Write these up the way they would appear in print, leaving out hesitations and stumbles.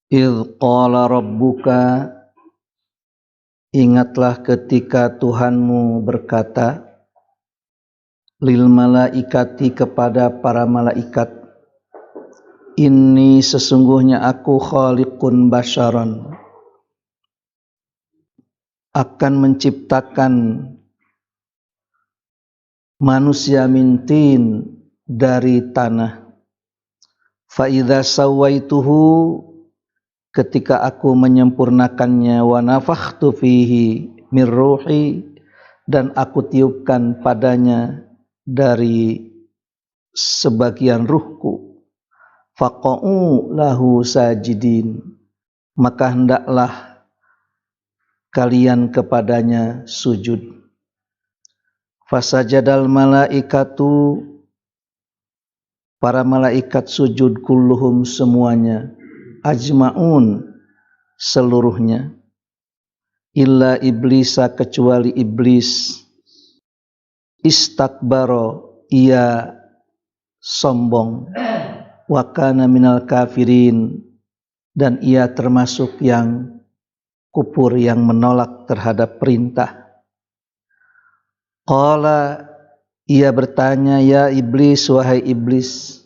Idh qala rabbuka, ingatlah ketika Tuhanmu berkata, lil malaikati kepada para malaikat, inni sesungguhnya aku khaliqun basyaran, akan menciptakan manusia mintin dari tanah. Fa idza sawaituhu, ketika aku menyempurnakannya, wa nafakhtu fihi min ruhi, dan aku tiupkan padanya dari sebagian ruhku, faqa'u lahu sajidin, maka hendaklah kalian kepadanya sujud. Fasajadal malaikatu, para malaikat sujud, kulluhum semuanya, ajma'un seluruhnya, illa iblisa kecuali iblis, istakbaro ia sombong, wa kana minal kafirin dan ia termasuk yang kufur, yang menolak terhadap perintah. Qala, ia bertanya, ya iblis, wahai iblis,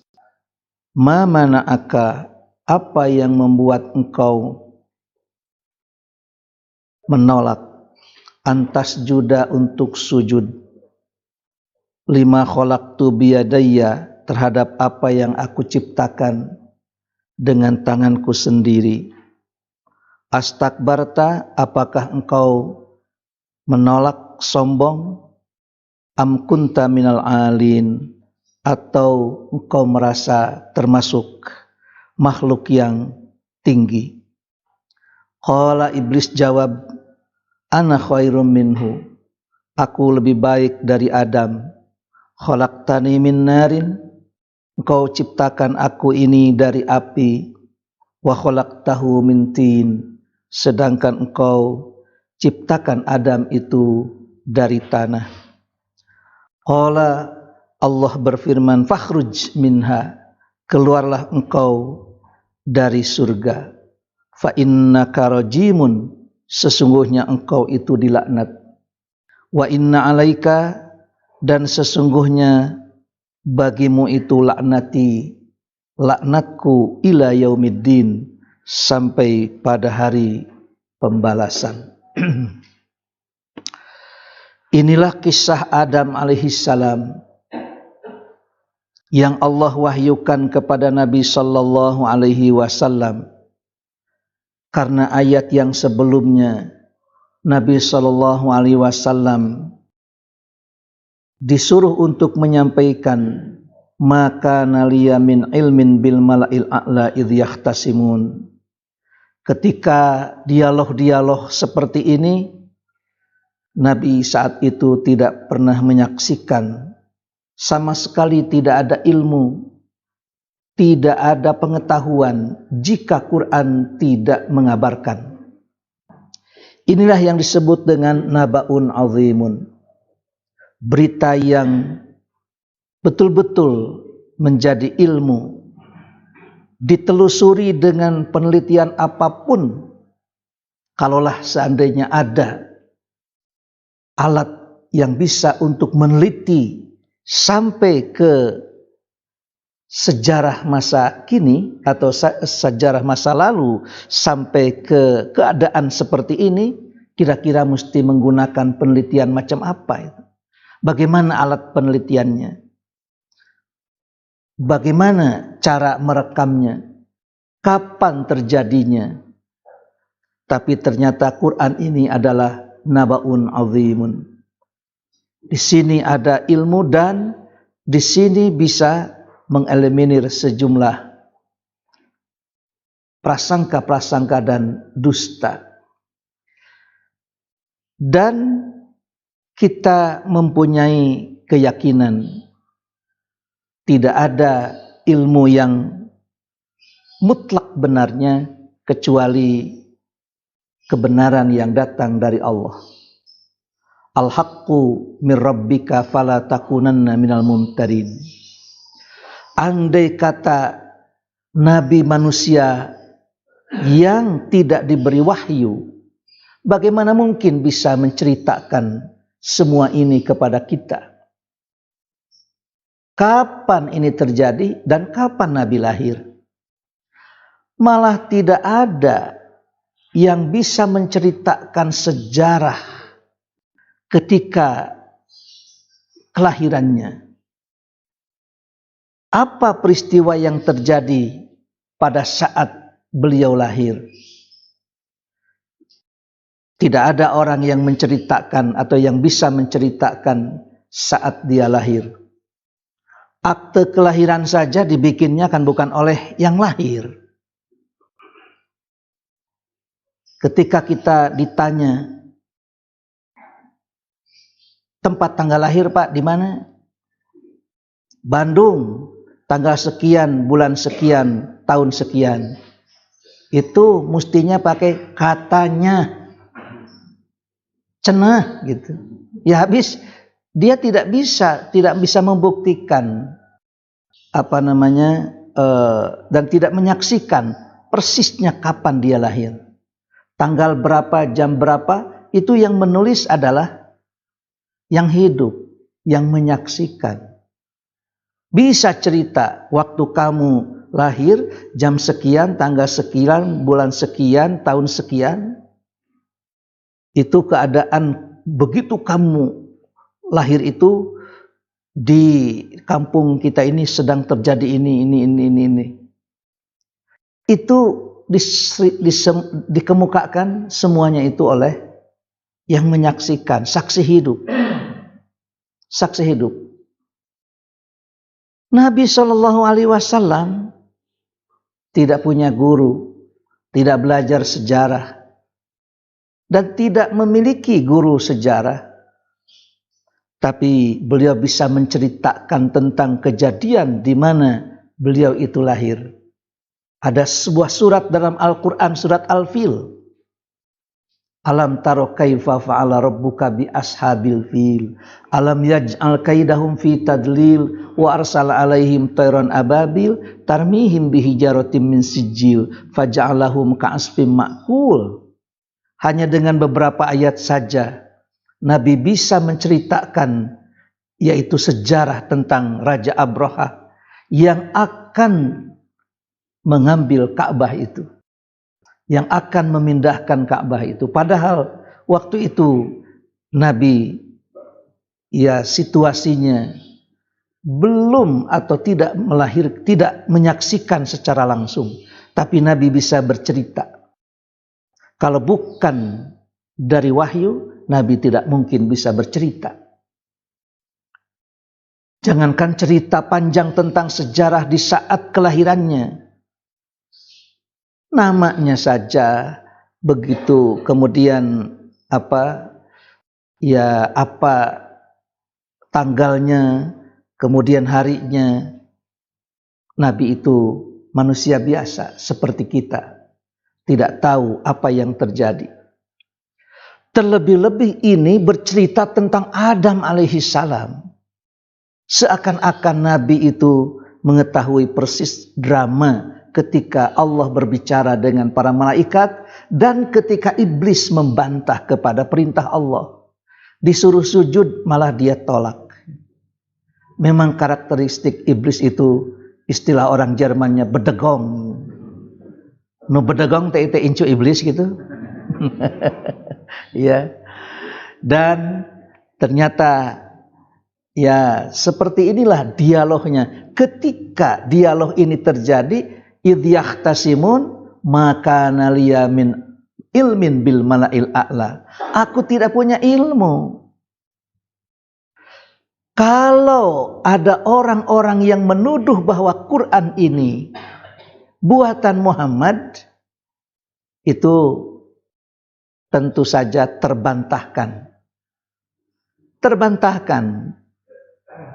ma mana'aka, apa yang membuat engkau menolak, antas juda untuk sujud, lima khalaqtu biyadayya, terhadap apa yang aku ciptakan dengan tanganku sendiri. Astakbarta, apakah engkau menolak, sombong, am kunta minal alin, atau engkau merasa termasuk makhluk yang tinggi. Qala, iblis jawab, ana khairum minhu, aku lebih baik dari Adam. Khalaqtani min narin, engkau ciptakan aku ini dari api, wa khalaqtahu min tin, sedangkan engkau ciptakan Adam itu dari tanah. Qala, Allah berfirman, fakhruj minha, keluarlah engkau dari surga. Fa innaka rajimun, sesungguhnya engkau itu dilaknat. Wa inna alaika, dan sesungguhnya bagimu itu laknati, laknatku, ila yaumiddin, sampai pada hari pembalasan. Inilah kisah Adam alaihissalam yang Allah wahyukan kepada Nabi sallallahu alaihi wasallam, karena ayat yang sebelumnya Nabi sallallahu alaihi wasallam disuruh untuk menyampaikan, maka naliya min ilmin bil mala'il a'la idh yahtasimun. Ketika dialog-dialog seperti ini, Nabi saat itu tidak pernah menyaksikan, sama sekali tidak ada ilmu, tidak ada pengetahuan jika Quran tidak mengabarkan. Inilah yang disebut dengan naba'un azimun, berita yang betul-betul menjadi ilmu, ditelusuri dengan penelitian apapun. Kalaulah seandainya ada alat yang bisa untuk meneliti sampai ke sejarah masa kini atau sejarah masa lalu sampai ke keadaan seperti ini, kira-kira mesti menggunakan penelitian macam apa itu? Bagaimana alat penelitiannya? Bagaimana cara merekamnya? Kapan terjadinya? Tapi ternyata Quran ini adalah naba'un azimun. Di sini ada ilmu dan di sini bisa mengeliminir sejumlah prasangka-prasangka dan dusta. Dan kita mempunyai keyakinan tidak ada ilmu yang mutlak benarnya kecuali kebenaran yang datang dari Allah. Al-haqqu min rabbika fala takunanna minal mumtarin. Andai kata Nabi manusia yang tidak diberi wahyu, bagaimana mungkin bisa menceritakan semua ini kepada kita? Kapan ini terjadi dan kapan Nabi lahir? Malah tidak ada yang bisa menceritakan sejarah ketika kelahirannya. Apa peristiwa yang terjadi pada saat beliau lahir? Tidak ada orang yang menceritakan atau yang bisa menceritakan saat dia lahir. Akte kelahiran saja dibikinnya kan bukan oleh yang lahir. Ketika kita ditanya, tempat tanggal lahir Pak di mana? Bandung, tanggal sekian, bulan sekian, tahun sekian. Itu mestinya pakai katanya, cenah gitu. Ya habis dia tidak bisa membuktikan dan tidak menyaksikan persisnya kapan dia lahir. Tanggal berapa, jam berapa, itu yang menulis adalah yang hidup, yang menyaksikan. Bisa cerita waktu kamu lahir, jam sekian, tanggal sekian, bulan sekian, tahun sekian. Itu keadaan begitu kamu lahir itu di kampung kita ini sedang terjadi ini. Itu dikemukakan semuanya itu oleh yang menyaksikan, saksi hidup. Saksi hidup. Nabi SAW tidak punya guru, tidak belajar sejarah, dan tidak memiliki guru sejarah. Tapi beliau bisa menceritakan tentang kejadian di mana beliau itu lahir. Ada sebuah surat dalam Al-Quran, surat Al-Fil. Alam taro kaifa fa'ala rabbuka bi ashabil fil. Alam yaj'al kaidahum fi tadlil. Wa arsala alaihim tayran ababil. Tarmihim bihijaratim min sijil. Faja'alahum ka'asfim ma'kul. Hanya dengan beberapa ayat saja Nabi bisa menceritakan, yaitu sejarah tentang Raja Abraha yang akan mengambil Ka'bah itu, yang akan memindahkan Ka'bah itu. Padahal waktu itu Nabi, ya situasinya belum atau tidak menyaksikan secara langsung, tapi Nabi bisa bercerita. Kalau bukan dari wahyu, Nabi tidak mungkin bisa bercerita. Jangankan cerita panjang tentang sejarah di saat kelahirannya, namanya saja begitu, kemudian apa tanggalnya, kemudian harinya. Nabi itu manusia biasa seperti kita, tidak tahu apa yang terjadi. Terlebih-lebih ini bercerita tentang Adam alaihissalam. Seakan-akan Nabi itu mengetahui persis drama ketika Allah berbicara dengan para malaikat dan ketika iblis membantah kepada perintah Allah. Disuruh sujud malah dia tolak. Memang karakteristik iblis itu, istilah orang Jermannya bedegong. No bedegong te incu iblis gitu. Ya. Dan ternyata ya seperti inilah dialognya. Ketika dialog ini terjadi, idh yahtasimun maka naliya min ilmin bil malail a'la. Aku tidak punya ilmu. Kalau ada orang-orang yang menuduh bahwa Quran ini buatan Muhammad, itu tentu saja terbantahkan. Terbantahkan.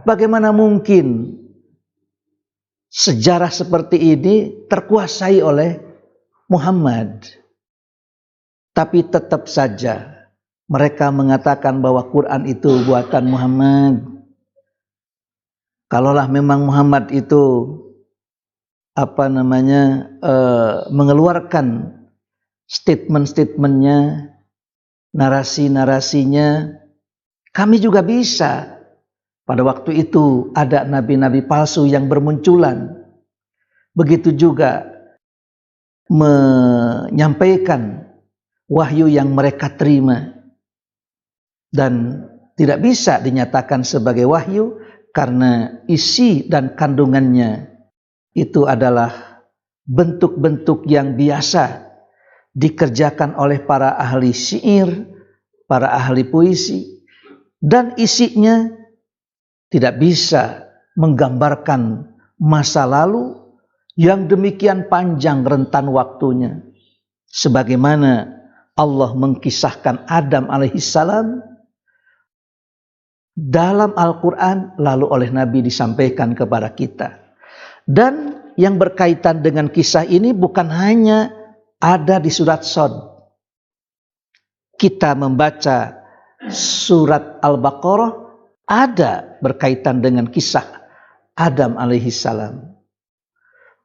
Bagaimana mungkin sejarah seperti ini terkuasai oleh Muhammad? Tapi tetap saja mereka mengatakan bahwa Quran itu buatan Muhammad. Kalaulah memang Muhammad itu mengeluarkan statement-statementnya, narasi-narasinya. Kami juga bisa. Pada waktu itu ada nabi-nabi palsu yang bermunculan. Begitu juga menyampaikan wahyu yang mereka terima. Dan tidak bisa dinyatakan sebagai wahyu karena isi dan kandungannya itu adalah bentuk-bentuk yang biasa dikerjakan oleh para ahli syair, para ahli puisi, dan isinya tidak bisa menggambarkan masa lalu yang demikian panjang rentan waktunya. Sebagaimana Allah mengkisahkan Adam alaihissalam dalam Al-Quran, lalu oleh Nabi disampaikan kepada kita. Dan yang berkaitan dengan kisah ini bukan hanya ada di surat Shad. Kita membaca surat Al-Baqarah, ada berkaitan dengan kisah Adam alaihissalam.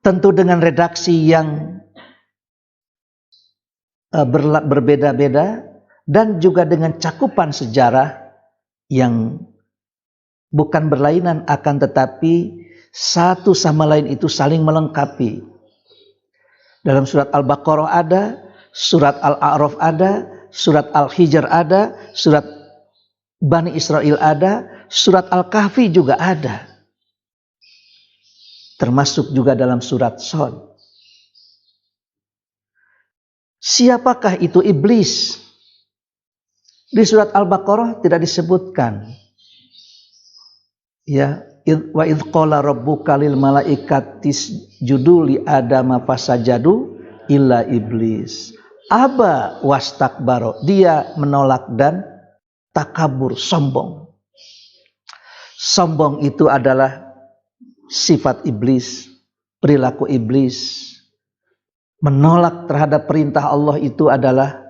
Tentu dengan redaksi yang berbeda-beda dan juga dengan cakupan sejarah yang bukan berlainan, akan tetapi satu sama lain itu saling melengkapi. Dalam surat Al-Baqarah ada, surat Al-A'raf ada, surat Al-Hijr ada, surat Bani Israel ada, surat Al-Kahfi juga ada. Termasuk juga dalam surat Shad. Siapakah itu iblis? Di surat Al-Baqarah tidak disebutkan. Ya, wa idz qala rabbuka lil malaikati isjudu li adama fasajadu illa iblis. Aba wastakbaro. Dia menolak dan takabur, sombong. Sombong itu adalah sifat iblis, perilaku iblis. Menolak terhadap perintah Allah itu adalah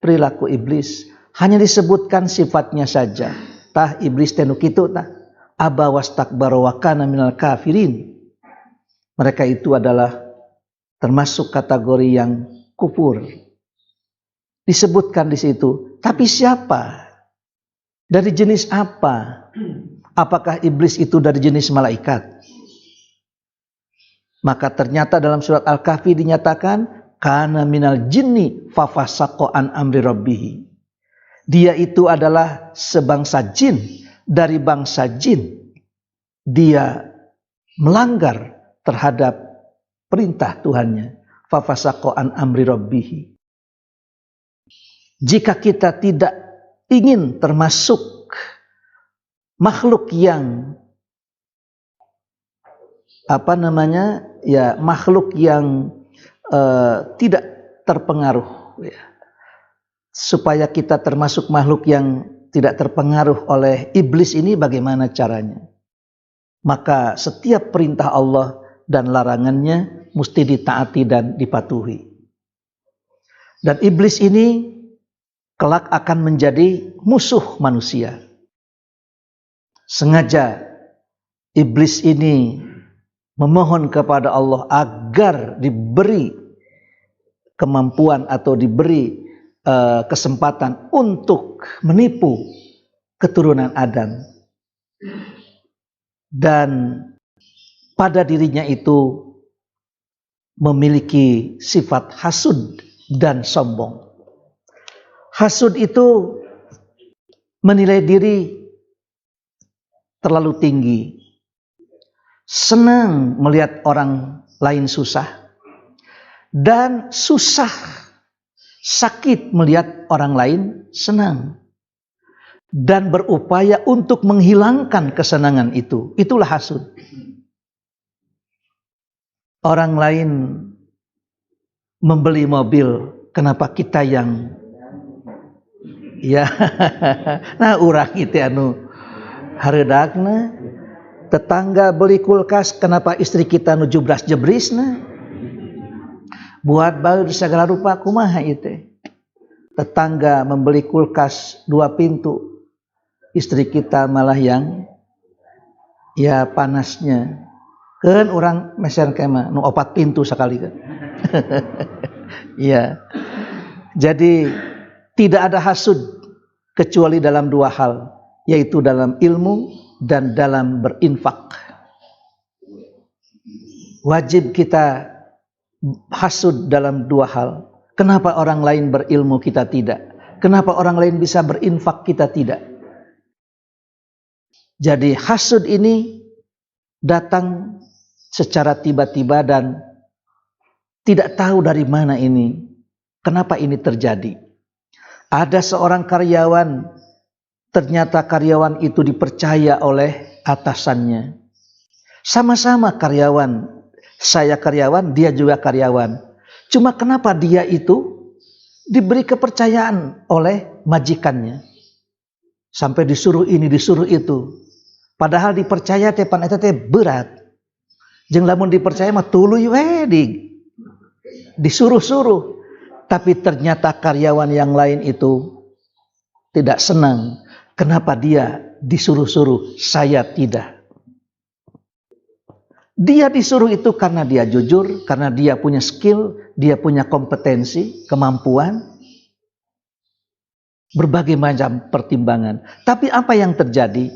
perilaku iblis. Hanya disebutkan sifatnya saja. Tah iblis tenu kitu tah. Aba wastakbaro wa kana minal kafirin. Mereka itu adalah termasuk kategori yang kufur. Disebutkan di situ. Tapi siapa? Dari jenis apa? Apakah iblis itu dari jenis malaikat? Maka ternyata dalam surat Al-Kahfi dinyatakan kana minal jinni fafasaqa an amri rabbih. Dia itu adalah sebangsa jin, dari bangsa jin. Dia melanggar terhadap perintah Tuhannya. Fafasaqa an amri rabbih. Jika kita tidak ingin termasuk makhluk yang makhluk yang tidak terpengaruh, ya. Supaya kita termasuk makhluk yang tidak terpengaruh oleh iblis ini, bagaimana caranya? Maka setiap perintah Allah dan larangannya mesti ditaati dan dipatuhi. Dan iblis ini kelak akan menjadi musuh manusia. Sengaja iblis ini memohon kepada Allah agar diberi kemampuan atau diberi kesempatan untuk menipu keturunan Adam. Dan pada dirinya itu memiliki sifat hasud dan sombong. Hasud itu menilai diri terlalu tinggi. Senang melihat orang lain susah. Dan susah, sakit melihat orang lain senang. Dan berupaya untuk menghilangkan kesenangan itu. Itulah hasud. Orang lain membeli mobil, kenapa kita yang nah urang itu anu hareudakna. Tetangga beli kulkas, kenapa istri kita nu jebras-jebrisna? Buat bae segala rupa kumaha itu. Tetangga membeli kulkas 2 pintu, istri kita malah yang panasnya Kan orang mesen kema nu 4 pintu sekali kan. Iya. Jadi tidak ada hasud kecuali dalam 2 hal, yaitu dalam ilmu dan dalam berinfak. Wajib kita hasud dalam 2 hal. Kenapa orang lain berilmu kita tidak? Kenapa orang lain bisa berinfak kita tidak? Jadi hasud ini datang secara tiba-tiba dan tidak tahu dari mana ini. Kenapa ini terjadi? Ada seorang karyawan, ternyata karyawan itu dipercaya oleh atasannya. Sama-sama karyawan, saya karyawan, dia juga karyawan. Cuma kenapa dia itu diberi kepercayaan oleh majikannya? Sampai disuruh ini, disuruh itu. Padahal dipercaya tepan eta teh berat. Jeung lamun dipercaya mah tuluy we disuruh-suruh. Tapi ternyata karyawan yang lain itu tidak senang. Kenapa dia disuruh-suruh, saya tidak? Dia disuruh itu karena dia jujur, karena dia punya skill, dia punya kompetensi, kemampuan. Berbagai macam pertimbangan. Tapi apa yang terjadi?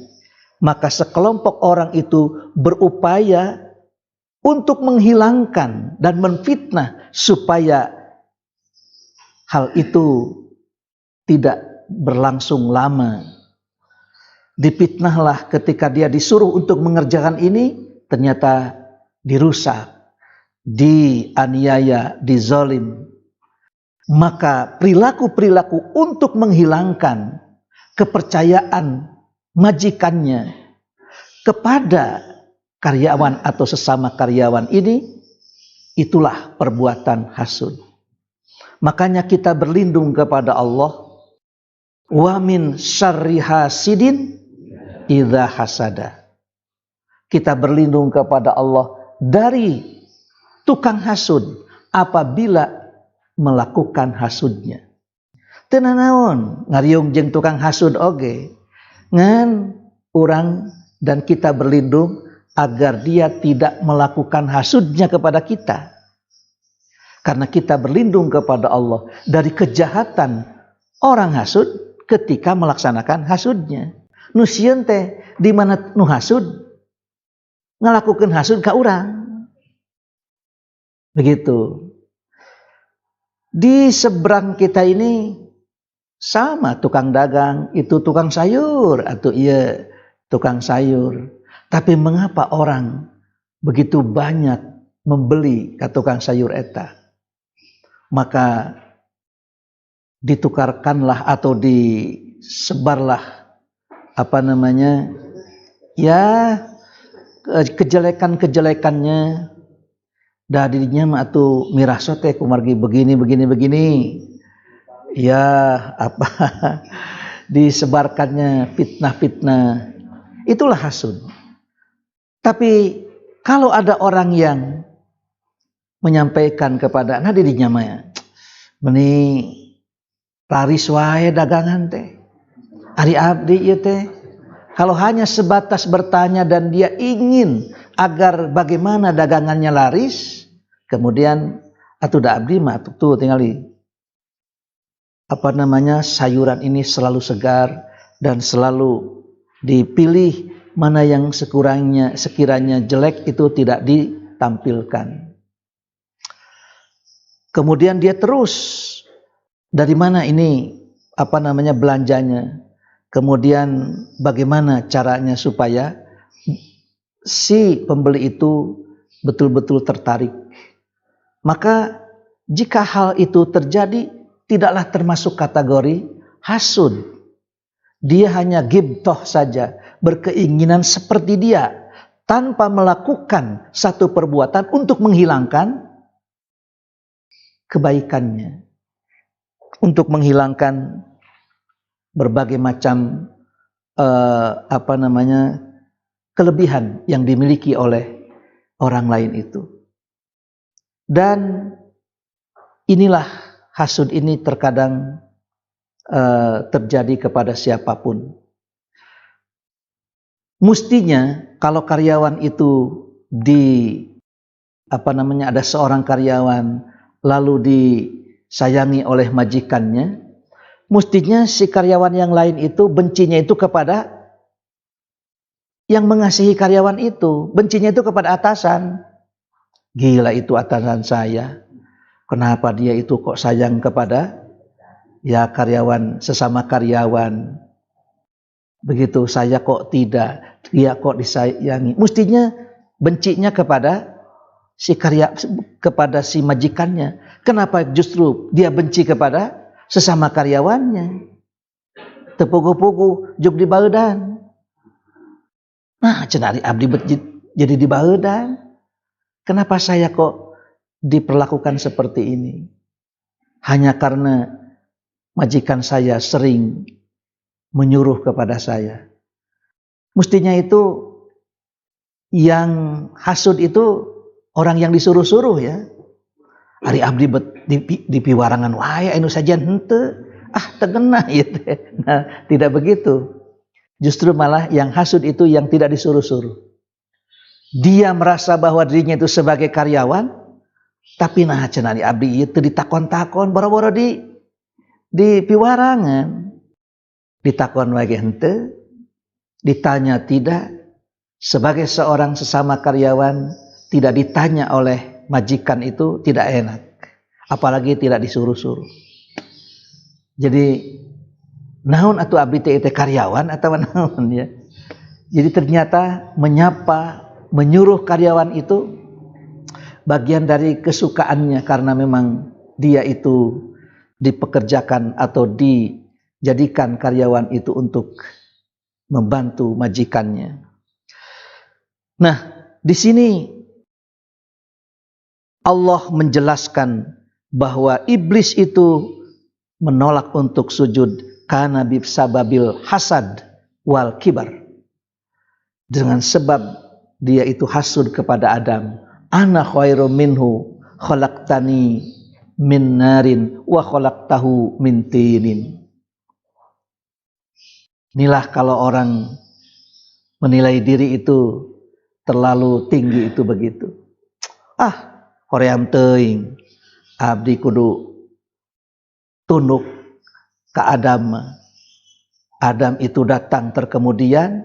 Maka sekelompok orang itu berupaya untuk menghilangkan dan menfitnah supaya hal itu tidak berlangsung lama. Dipitnahlah ketika dia disuruh untuk mengerjakan ini, ternyata dirusak, dianiaya, dizolim. Maka perilaku-perilaku untuk menghilangkan kepercayaan majikannya kepada karyawan atau sesama karyawan ini, itulah perbuatan hasud. Makanya kita berlindung kepada Allah. Wa min syarri hasidin idza hasada. Kita berlindung kepada Allah dari tukang hasud apabila melakukan hasudnya. Teu naon ngariung jeung tukang hasud oge. Ngan urang dan kita berlindung agar dia tidak melakukan hasudnya kepada kita. Karena kita berlindung kepada Allah dari kejahatan orang hasud ketika melaksanakan hasudnya. Nu sieun teh di mana nu hasud ngalakukeun hasud ka urang. Begitu. Di seberang kita ini sama tukang dagang, itu tukang sayur atau iya tukang sayur. Tapi mengapa orang begitu banyak membeli ke tukang sayur eta? Maka ditukarkanlah atau disebarlah kejelekan-kejelekannya dadinya mah atuh mirasot teh kumargi begini ya apa disebarkannya fitnah-fitnah, itulah hasud. Tapi kalau ada orang yang menyampaikan kepada dirinya mah meni laris wae dagangan teh ari abdi ieu teh, kalau hanya sebatas bertanya dan dia ingin agar bagaimana dagangannya laris, kemudian atuh da abdi mah tuh tingali sayuran ini selalu segar dan selalu dipilih, mana yang sekiranya jelek itu tidak ditampilkan. Kemudian dia terus dari mana ini belanjanya, kemudian bagaimana caranya supaya si pembeli itu betul-betul tertarik. Maka jika hal itu terjadi, tidaklah termasuk kategori hasud. Dia hanya ghibthah saja, berkeinginan seperti dia, tanpa melakukan satu perbuatan untuk menghilangkan kebaikannya, untuk menghilangkan berbagai macam kelebihan yang dimiliki oleh orang lain itu. Dan inilah hasud ini terkadang terjadi kepada siapapun. Mestinya kalau karyawan itu ada seorang karyawan lalu disayangi oleh majikannya, mestinya si karyawan yang lain itu bencinya itu kepada yang mengasihi karyawan itu, bencinya itu kepada atasan. Gila itu atasan saya, kenapa dia itu kok sayang kepada ya karyawan, sesama karyawan. Begitu saya kok tidak, dia kok disayangi. Mestinya bencinya kepada kepada si majikannya. Kenapa justru dia benci kepada sesama karyawannya? Tepugu-pugu juk di baeudan. Nah, cenah abdi jadi di baeudan. Kenapa saya kok diperlakukan seperti ini? Hanya karena majikan saya sering menyuruh kepada saya. Mestinya itu yang hasud itu orang yang disuruh-suruh ya. Ari abdi di piwarangan wae anu sajian henteu, tegenah gitu. Nah, tidak begitu. Justru malah yang hasud itu yang tidak disuruh-suruh. Dia merasa bahwa dirinya itu sebagai karyawan, tapi nah cenah abdi itu ditakon-takon boro-boro di piwarangan. Ditakon lagi henteu, ditanya tidak. Sebagai seorang sesama karyawan tidak ditanya oleh majikan itu tidak enak, apalagi tidak disuruh-suruh. Jadi naon atuh abdi teh karyawan atau naon ya. Jadi ternyata menyapa, menyuruh karyawan itu bagian dari kesukaannya, karena memang dia itu dipekerjakan atau dijadikan karyawan itu untuk membantu majikannya. Nah, di sini Allah menjelaskan bahwa iblis itu menolak untuk sujud karena bisababil hasad wal kibar. Dengan sebab dia itu hasud kepada Adam. Ana khairum minhu khalaqtani min narin wa khalaqtahu min tinin. Inilah kalau orang menilai diri itu terlalu tinggi itu begitu. Hoream teuing abdi kudu tunduk ke Adam. Adam itu datang terkemudian,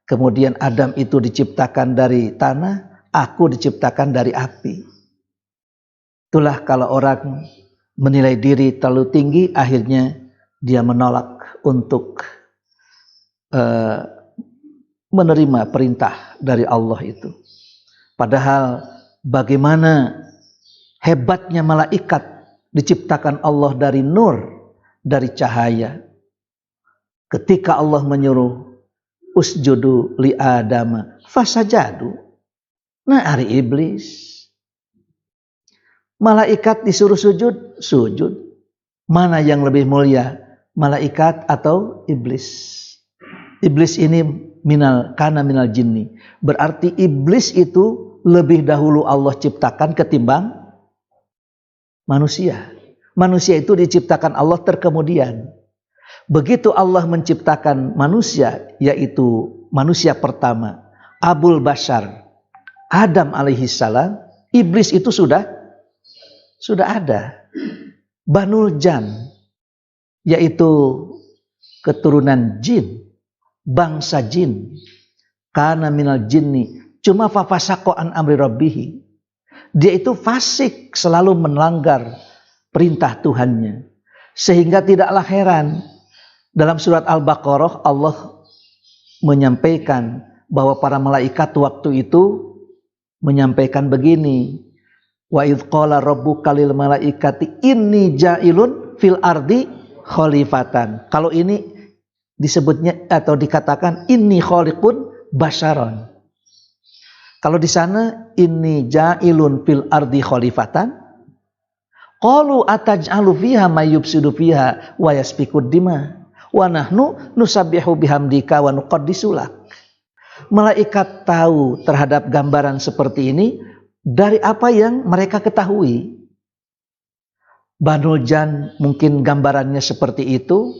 kemudian Adam itu diciptakan dari tanah, aku diciptakan dari api. Itulah kalau orang menilai diri terlalu tinggi, akhirnya dia menolak untuk menerima perintah dari Allah itu. Padahal bagaimana hebatnya malaikat diciptakan Allah dari nur, dari cahaya. Ketika Allah menyuruh usjudu li Adam fasajadu. Nah, ari iblis. Malaikat disuruh sujud, sujud. Mana yang lebih mulia, malaikat atau iblis? Iblis ini kana minal jinni. Berarti iblis itu lebih dahulu Allah ciptakan ketimbang manusia. Manusia itu diciptakan Allah terkemudian. Begitu Allah menciptakan manusia, yaitu manusia pertama, Abul Bashar, Adam alaihissalam, iblis itu sudah ada. Banul Jan, yaitu keturunan jin, bangsa jin, kana minal jinni, cuma fafasaqo an amri rabbihi. Dia itu fasik, selalu melanggar perintah Tuhannya. Sehingga tidaklah heran dalam surat Al-Baqarah Allah menyampaikan bahwa para malaikat waktu itu menyampaikan begini. Wa idz qala rabbuka lil malaikati inni ja'ilun fil ardi khalifatan. Kalau ini disebutnya atau dikatakan inni khaliqun basyaron. Kalau di sana inni ja'ilun fil ardi khalifatan, qalu ataj'alu fiha may yufsidu fiha wa yasfikud dima wa nahnu nusabbihu bihamdika wa nuqaddisu lak. Malaikat tahu terhadap gambaran seperti ini dari apa yang mereka ketahui. Banul Jan mungkin gambarannya seperti itu.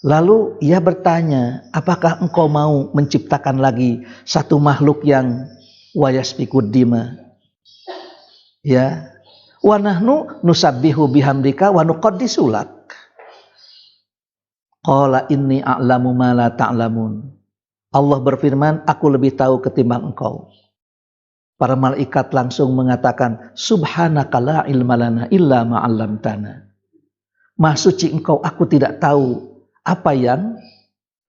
Lalu ia bertanya, apakah engkau mau menciptakan lagi satu makhluk yang wa yasfikud dima. Ya. Wa nahnu nusabbihu bihamdika wa nuqaddisu lak. Qala inni a'lamu ma la ta'lamun. Allah berfirman, aku lebih tahu ketimbang engkau. Para malaikat langsung mengatakan, subhanaka la ilma lana illa ma 'allamtana. Maha suci engkau, aku tidak tahu apa yang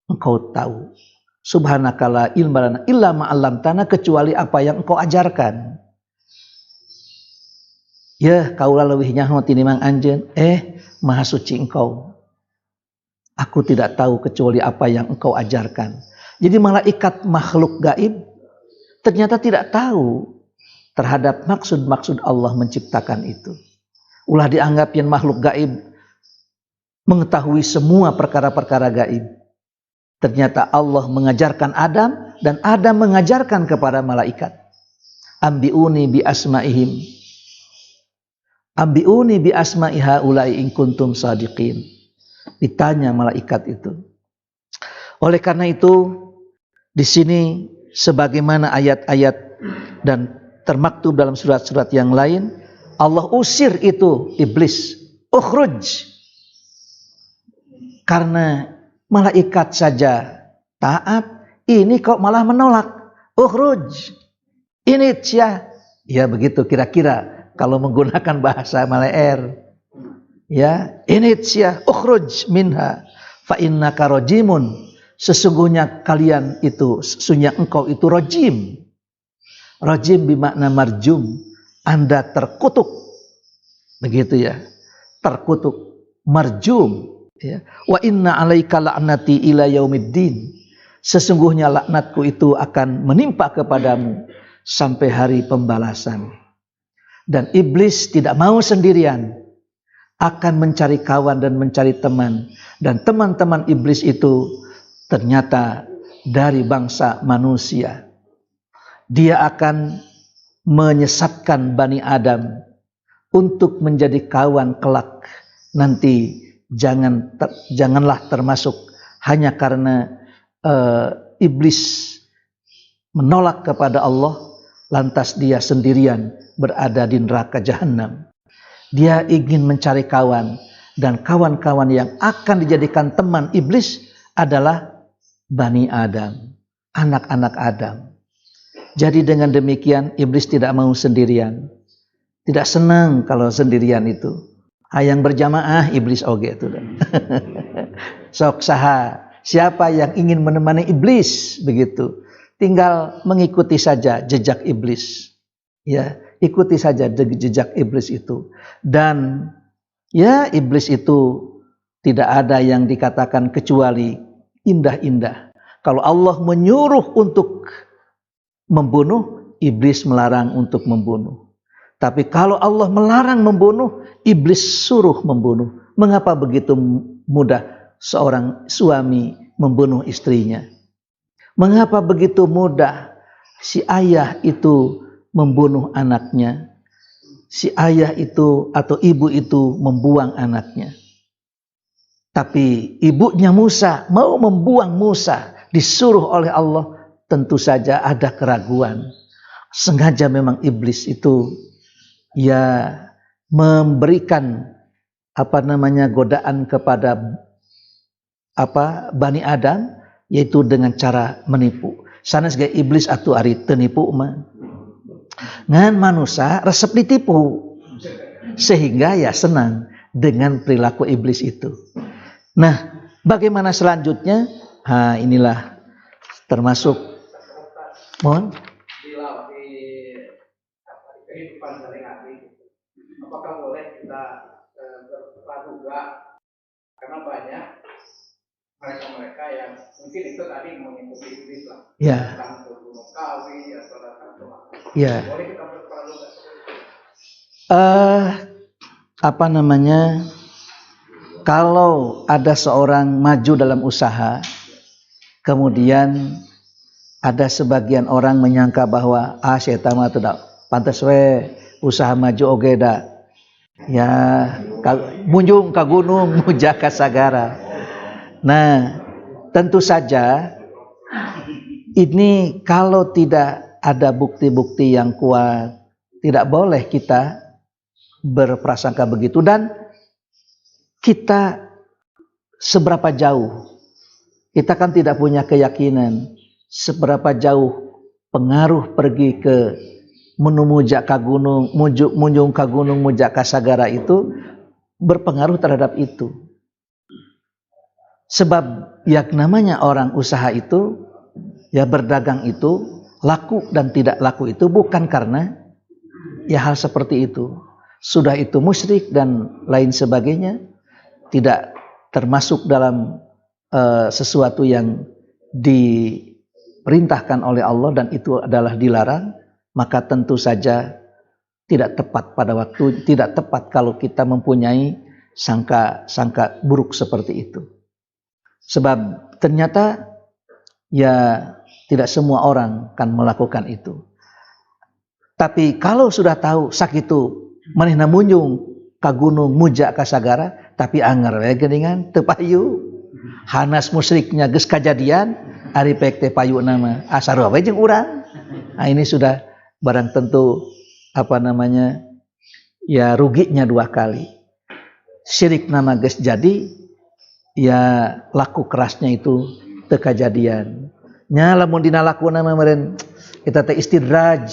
engkau tahu. Subhanaka la ilma lana illa ma 'allamtana, kecuali apa yang engkau ajarkan. Ya, kaulah leuwih nyaho tinimbang anjeun. Maha suci engkau. Aku tidak tahu kecuali apa yang engkau ajarkan. Jadi malaikat makhluk gaib ternyata tidak tahu terhadap maksud-maksud Allah menciptakan itu. Ulah dianggap yang makhluk gaib mengetahui semua perkara-perkara gaib. Ternyata Allah mengajarkan Adam dan Adam mengajarkan kepada malaikat. Ambiuni bi asma'ihim. Ambiuni bi asma'i haula'i in kuntum shadiqin. Ditanya malaikat itu. Oleh karena itu, di sini sebagaimana ayat-ayat dan termaktub dalam surat-surat yang lain, Allah usir itu iblis. Ukhruj. Karena malaikat saja taat, ini kok malah menolak. Ukhruj. Ini ya. Ya begitu kira-kira kalau menggunakan bahasa Malaer. Ya, initsya ukhruj minha fa innaka rajimun. Sesungguhnya kalian itu, sesungguhnya engkau itu rajim. Rajim bermakna marjum, Anda terkutuk. Begitu ya. Terkutuk, marjum, ya. Wa inna 'alaika la'nati ila yaumiddin. Sesungguhnya laknatku itu akan menimpa kepadamu sampai hari pembalasan. Dan iblis tidak mau sendirian, akan mencari kawan dan mencari teman. Dan teman-teman iblis itu ternyata dari bangsa manusia. Dia akan menyesatkan Bani Adam untuk menjadi kawan kelak. Nanti janganlah termasuk hanya karena iblis menolak kepada Allah, lantas dia sendirian berada di neraka jahanam. Dia ingin mencari kawan, dan kawan-kawan yang akan dijadikan teman iblis adalah Bani Adam, anak-anak Adam. Jadi dengan demikian iblis tidak mau sendirian. Tidak senang kalau sendirian itu. Hayang berjamaah iblis oge itu. Sok saha, siapa yang ingin menemani iblis begitu. Tinggal mengikuti saja jejak iblis. Ya, ikuti saja jejak iblis itu. Dan ya, iblis itu tidak ada yang dikatakan kecuali indah-indah. Kalau Allah menyuruh untuk membunuh, iblis melarang untuk membunuh. Tapi kalau Allah melarang membunuh, iblis suruh membunuh. Mengapa begitu mudah seorang suami membunuh istrinya? Mengapa begitu mudah si ayah itu membunuh anaknya? Si ayah itu atau ibu itu membuang anaknya. Tapi ibunya Musa mau membuang Musa, disuruh oleh Allah, tentu saja ada keraguan. Sengaja memang iblis itu ya memberikan godaan kepada Bani Adam, yaitu dengan cara menipu. Sanes ge iblis atuh ari teu nipu mah. Ngan manusia resep ditipu. Sehingga ya senang dengan perilaku iblis itu. Nah, bagaimana selanjutnya? Inilah termasuk mohon di kehidupan sehari-hari, apakah boleh kita berpraduga, karena banyak mereka-mereka yang mungkin itu tadi mengikuti iblis lah, ya, datang ke Gunung Kawi atau datang ke mana, ya. boleh kita berpraduga? Kalau ada seorang maju dalam usaha, kemudian ada sebagian orang menyangka bahwa saya tahu tidak pantas we usaha maju oge da. Ya, munjung ka gunung muja ka sagara. Nah, tentu saja ini kalau tidak ada bukti-bukti yang kuat. Tidak boleh kita berprasangka begitu. Dan kita seberapa jauh, kita kan tidak punya keyakinan seberapa jauh pengaruh pergi ke Munjung ka gunung Mujak ka sagara itu berpengaruh terhadap itu. Sebab yang namanya orang usaha itu, ya berdagang itu, laku dan tidak laku itu bukan karena ya hal seperti itu. Sudah itu musyrik dan lain sebagainya, tidak termasuk dalam sesuatu yang diperintahkan oleh Allah dan itu adalah dilarang, maka tentu saja tidak tepat pada waktu, tidak tepat kalau kita mempunyai sangka buruk seperti itu. Sebab ternyata ya tidak semua orang kan melakukan itu. Tapi kalau sudah tahu sakitu manehna munjung ka gunung Mujak ka sagara, tapi anger we geuningan teu payu. Hanas musyriknya geus kajadian, ari pek teh payu nama asarua we jeung urang. Nah, ini sudah barang tentu ya ruginya dua kali. Syirik nama geus jadi, ya laku kerasnya itu teu kajadian. Nya lamun dina lakuna meureun kita teh istidraj,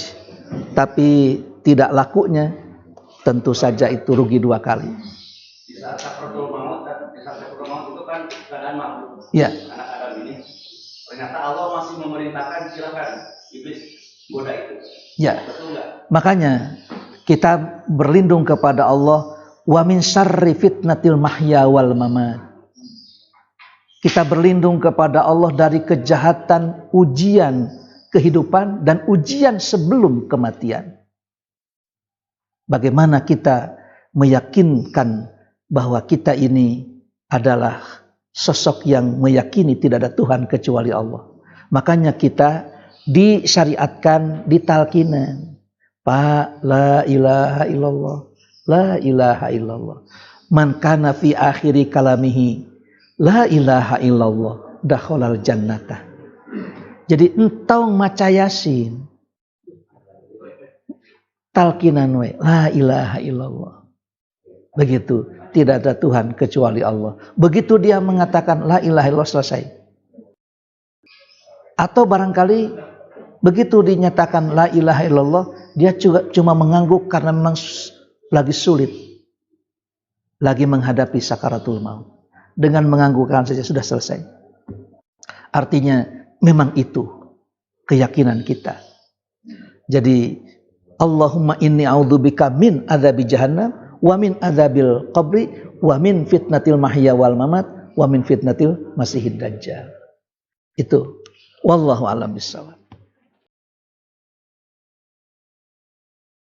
tapi tidak lakunya, tentu saja itu rugi dua kali. Di saat sakaratul maut itu kan keadaan makhluk. Ya. Anak Adam ini ternyata Allah masih memerintahkan silakan iblis goda itu. Ya. Betul enggak? Makanya kita berlindung kepada Allah, wa min syarri fitnatil mahya wal mamat. Kita berlindung kepada Allah dari kejahatan ujian kehidupan dan ujian sebelum kematian. Bagaimana kita meyakinkan bahwa kita ini adalah sosok yang meyakini tidak ada Tuhan kecuali Allah. Makanya kita disyariatkan, ditalkinan. Pak, la ilaha illallah, la ilaha illallah. Man kana fi akhiri kalamihi, la ilaha illallah, dakhalal jannata. Jadi entong maca Yasin, talkinan we, la ilaha illallah. Begitu, tidak ada Tuhan kecuali Allah. Begitu dia mengatakan la ilaha illallah, selesai. Atau barangkali begitu dinyatakan la ilaha illallah, dia juga cuma mengangguk karena memang lagi sulit, lagi menghadapi sakaratul maut. Dengan menganggukkan saja sudah selesai. Artinya memang itu keyakinan kita. Jadi Allahumma inni a'udzubika min adzabi jahannam wa min adzabil qabri wa min fitnatil mahya wal mamat wa min fitnatil masihid dajjal. Itu wallahu a'lam bishawab.